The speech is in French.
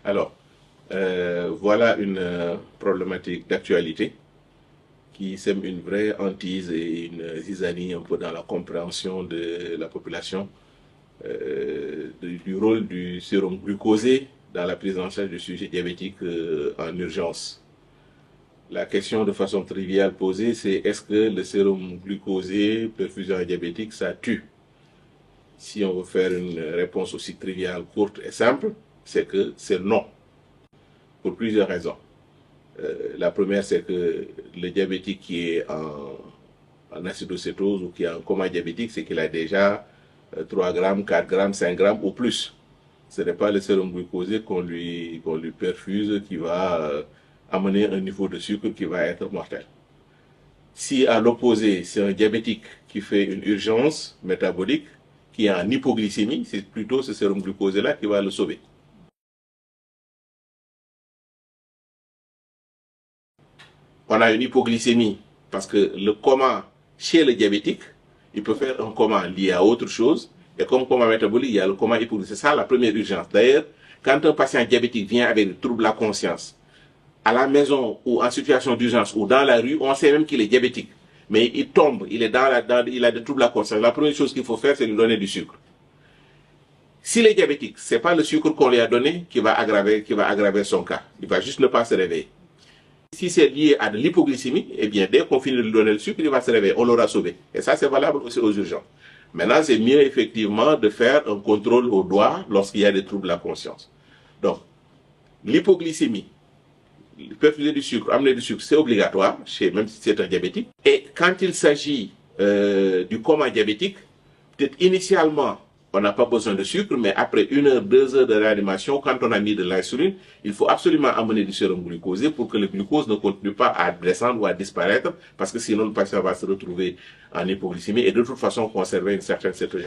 Alors, voilà une problématique d'actualité qui sème une vraie hantise et une zizanie un peu dans la compréhension de la population du rôle du sérum glucosé dans la prise en charge du sujet diabétique en urgence. La question de façon triviale posée, c'est est-ce que le sérum glucosé, perfusion diabétique, ça tue? Si on veut faire une réponse aussi triviale, courte et simple, c'est que c'est non, pour plusieurs raisons. La première, c'est que le diabétique qui est en acidocétose ou qui est en coma diabétique, c'est qu'il a déjà 3 grammes, 4 grammes, 5 grammes ou plus. Ce n'est pas le sérum glucosé qu'on lui perfuse qui va amener un niveau de sucre qui va être mortel. Si à l'opposé, c'est un diabétique qui fait une urgence métabolique, qui est en hypoglycémie, c'est plutôt ce sérum glucosé-là qui va le sauver. On a une hypoglycémie parce que le coma chez le diabétique, il peut faire un coma lié à autre chose. Et comme coma métabolique, il y a le coma hypoglycémique. C'est ça la première urgence. D'ailleurs, quand un patient diabétique vient avec des troubles de la conscience, à la maison ou en situation d'urgence ou dans la rue, on sait même qu'il est diabétique. Mais il tombe, il est il a des troubles de la conscience. La première chose qu'il faut faire, c'est lui donner du sucre. S'il est diabétique, ce n'est pas le sucre qu'on lui a donné qui va aggraver son cas. Il va juste ne pas se réveiller. Si c'est lié à de l'hypoglycémie, eh bien, dès qu'on finit de lui donner le sucre, il va se réveiller. On l'aura sauvé. Et ça, c'est valable aussi aux urgences. Maintenant, c'est mieux, effectivement, de faire un contrôle au doigt lorsqu'il y a des troubles de la conscience. Donc, l'hypoglycémie, perfuser du sucre, amener du sucre, c'est obligatoire, même si c'est un diabétique. Et quand il s'agit du coma diabétique, peut-être initialement, on n'a pas besoin de sucre, mais après 1 heure, 2 heures de réanimation, quand on a mis de l'insuline, il faut absolument amener du sérum glucosé pour que le glucose ne continue pas à descendre ou à disparaître, parce que sinon le patient va se retrouver en hypoglycémie et de toute façon conserver une certaine cétogénéité.